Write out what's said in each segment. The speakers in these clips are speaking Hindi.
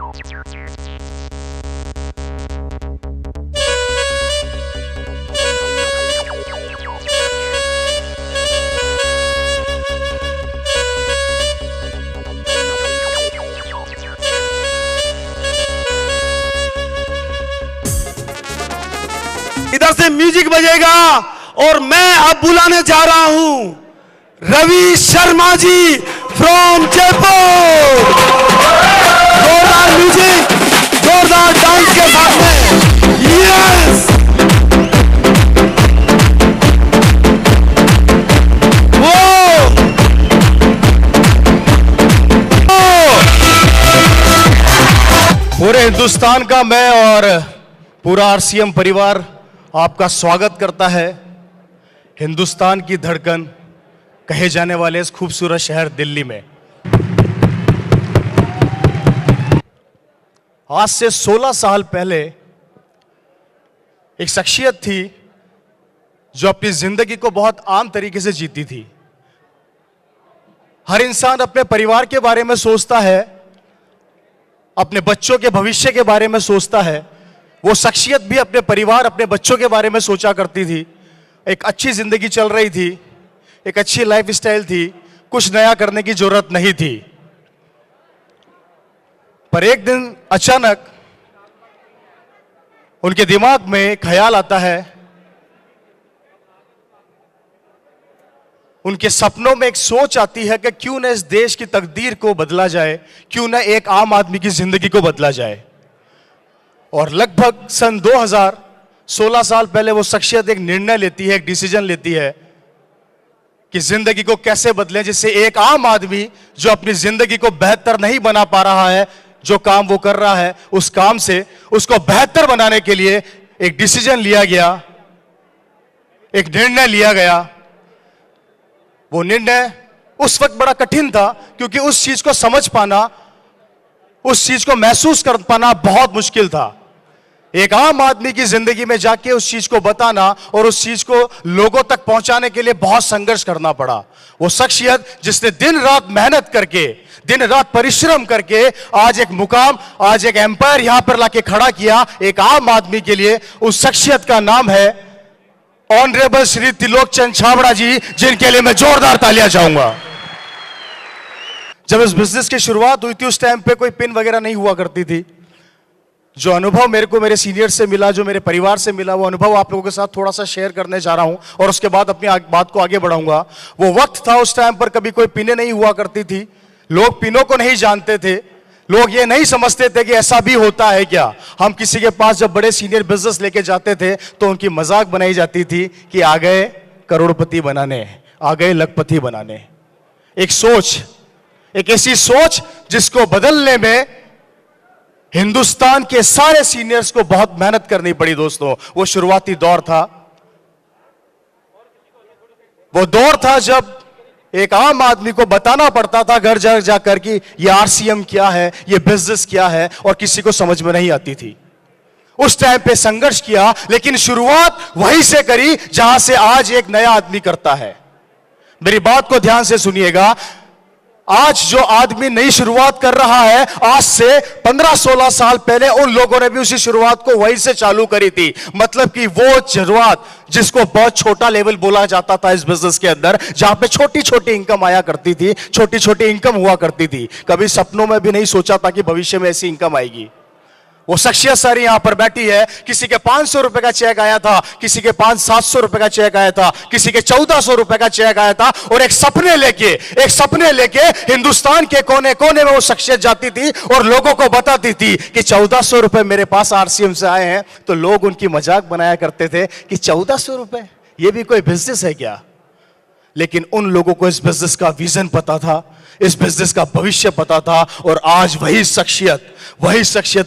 इधर से म्यूजिक बजेगा और मैं अब बुलाने जा रहा हूं रवि शर्मा जी फ्रॉम जयपुर। जोरदार म्यूजिक, जोरदार डांस के साथ में। यस पूरे हिंदुस्तान का मैं और पूरा आरसीएम परिवार आपका स्वागत करता है हिंदुस्तान की धड़कन कहे जाने वाले इस खूबसूरत शहर दिल्ली में। आज से 16 साल पहले एक शख्सियत थी जो अपनी जिंदगी को बहुत आम तरीके से जीती थी। हर इंसान अपने परिवार के बारे में सोचता है, अपने बच्चों के भविष्य के बारे में सोचता है। वो शख्सियत भी अपने परिवार, अपने बच्चों के बारे में सोचा करती थी। एक अच्छी जिंदगी चल रही थी, एक अच्छी लाइफ स्टाइल थी, कुछ नया करने की जरूरत नहीं थी। पर एक दिन अचानक उनके दिमाग में ख्याल आता है, उनके सपनों में एक सोच आती है कि क्यों ना इस देश की तकदीर को बदला जाए, क्यों ना एक आम आदमी की जिंदगी को बदला जाए। और लगभग सन 2000, 16 साल पहले वो शख्सियत एक निर्णय लेती है, एक डिसीजन लेती है कि जिंदगी को कैसे बदलें, जिससे एक आम आदमी जो अपनी जिंदगी को बेहतर नहीं बना पा रहा है, जो काम वो कर रहा है उस काम से उसको बेहतर बनाने के लिए एक डिसीजन लिया गया, एक निर्णय लिया गया। वो निर्णय उस वक्त बड़ा कठिन था क्योंकि उस चीज को समझ पाना, उस चीज को महसूस कर पाना बहुत मुश्किल था। एक आम आदमी की जिंदगी में जाके उस चीज को बताना और उस चीज को लोगों तक पहुंचाने के लिए बहुत संघर्ष करना पड़ा। वो शख्सियत जिसने दिन रात मेहनत करके, दिन रात परिश्रम करके आज एक मुकाम, आज एक एम्पायर यहां पर लाके खड़ा किया एक आम आदमी के लिए, उस शख्सियत का नाम है ऑनरेबल श्री त्रिलोक चंद छाबड़ा जी, जिनके लिए मैं जोरदार तालियां चाहूंगा। जब इस बिजनेस की शुरुआत हुई थी उस टाइम पे कोई पिन वगैरह नहीं हुआ करती थी। जो अनुभव मेरे को मेरे सीनियर से मिला, जो मेरे परिवार से मिला, वो अनुभव आप लोगों के साथ थोड़ा सा शेयर करने जा रहा हूं और उसके बाद अपनी बात को आगे बढ़ाऊंगा। वो वक्त था उस टाइम पर कभी कोई पिनें नहीं हुआ करती थी, लोग पिनों को नहीं जानते थे, लोग ये नहीं समझते थे कि ऐसा भी होता है क्या। हम किसी के पास जब बड़े सीनियर बिजनेस लेके जाते थे तो उनकी मजाक बनाई जाती थी कि आ गए करोड़पति बनाने, आ गए लखपति बनाने। एक सोच, एक ऐसी सोच जिसको बदलने में हिंदुस्तान के सारे सीनियर्स को बहुत मेहनत करनी पड़ी दोस्तों। वो शुरुआती दौर था, वो दौर था जब एक आम आदमी को बताना पड़ता था घर जाकर कि ये आरसीएम क्या है, ये बिजनेस क्या है, और किसी को समझ में नहीं आती थी। उस टाइम पे संघर्ष किया, लेकिन शुरुआत वहीं से करी जहां से आज एक नया आदमी करता है। मेरी बात को ध्यान से सुनिएगा। आज जो आदमी नई शुरुआत कर रहा है, आज से 15-16 साल पहले उन लोगों ने भी उसी शुरुआत को वहीं से चालू करी थी। मतलब कि वो शुरुआत जिसको बहुत छोटा लेवल बोला जाता था इस बिजनेस के अंदर, जहां पे छोटी छोटी इनकम आया करती थी, छोटी छोटी इनकम हुआ करती थी। कभी सपनों में भी नहीं सोचा था कि भविष्य में ऐसी इनकम आएगी। वो शख्सियत सारी यहां पर बैठी है। किसी के 500 रुपए का चेक आया था, किसी के 500-700 रुपए का चेक आया था, किसी के 1400 रुपए का चेक आया था, और एक सपने लेके हिंदुस्तान के कोने कोने में वो शख्सियत जाती थी और लोगों को बताती थी कि 1400 रुपए मेरे पास आरसीएम से आए हैं। तो लोग उनकी मजाक बनाया करते थे कि 1400 रुपए, ये भी कोई बिजनेस है क्या। लेकिन उन लोगों को इस बिजनेस का विजन पता था, इस बिजनेस का भविष्य पता था, और आज वही शख्सियत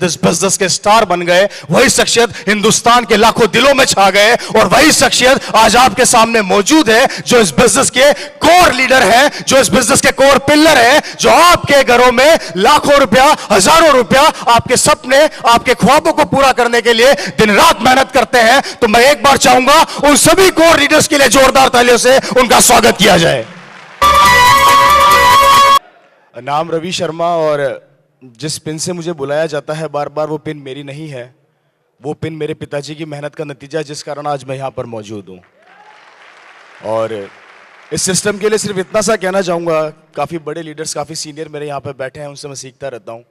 इस बिजनेस के स्टार बन गए। वही शख्सियत हिंदुस्तान के लाखों दिलों में छा गए, और वही शख्सियत आज आपके सामने मौजूद है, जो इस बिजनेस के कोर लीडर है, जो इस बिजनेस के कोर पिलर है, जो आपके घरों में लाखों रुपया, हजारों रुपया, आपके सपने, आपके ख्वाबों को पूरा करने के लिए दिन रात मेहनत करते हैं। तो मैं एक बार चाहूंगा उन सभी कोर लीडर्स के लिए जोरदार तालियों से उनका स्वागत किया जाए। नाम रवि शर्मा, और जिस पिन से मुझे बुलाया जाता है बार बार, वो पिन मेरी नहीं है, वो पिन मेरे पिताजी की मेहनत का नतीजा है, जिस कारण आज मैं यहाँ पर मौजूद हूँ। और इस सिस्टम के लिए सिर्फ इतना सा कहना चाहूँगा, काफ़ी बड़े लीडर्स, काफ़ी सीनियर मेरे यहाँ पर बैठे हैं, उनसे मैं सीखता रहता हूँ।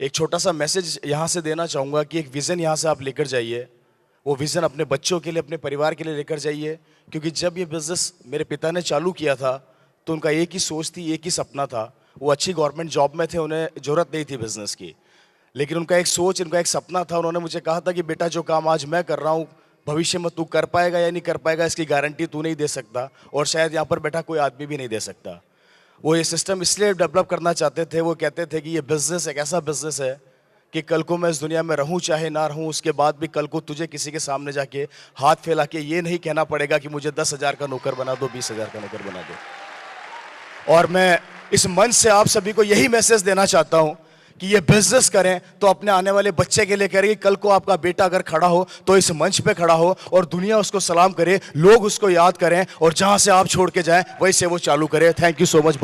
एक छोटा सा मैसेज यहाँ से देना चाहूँगा कि एक विज़न यहाँ से आप लेकर जाइए, वो विज़न अपने बच्चों के लिए, अपने परिवार के लिए लेकर जाइए। क्योंकि जब ये बिज़नेस मेरे पिता ने चालू किया था तो उनका एक ही सोच थी, एक ही सपना था। वो अच्छी गवर्नमेंट जॉब में थे, उन्हें ज़रूरत नहीं थी बिज़नेस की, लेकिन उनका एक सोच, उनका एक सपना था। उन्होंने मुझे कहा था कि बेटा, जो काम आज मैं कर रहा हूँ, भविष्य में तू कर पाएगा या नहीं कर पाएगा, इसकी गारंटी तू नहीं दे सकता, और शायद यहाँ पर बैठा कोई आदमी भी नहीं दे सकता। वो ये सिस्टम इसलिए डेवलप करना चाहते थे, वो कहते थे कि ये बिज़नेस एक ऐसा बिज़नेस है कि कल को मैं इस दुनिया में रहूं चाहे ना रहूं, उसके बाद भी कल को तुझे किसी के सामने जाके हाथ फैला के ये नहीं कहना पड़ेगा कि मुझे 10,000 का नौकर बना दो, 20,000 का नौकर बना दो। और मैं इस मंच से आप सभी को यही मैसेज देना चाहता हूं कि ये बिजनेस करें तो अपने आने वाले बच्चे के लिए करें। कल को आपका बेटा अगर खड़ा हो तो इस मंच पे खड़ा हो और दुनिया उसको सलाम करे, लोग उसको याद करें, और जहां से आप छोड़ के जाएं वहीं से वो चालू करे। Thank you so much.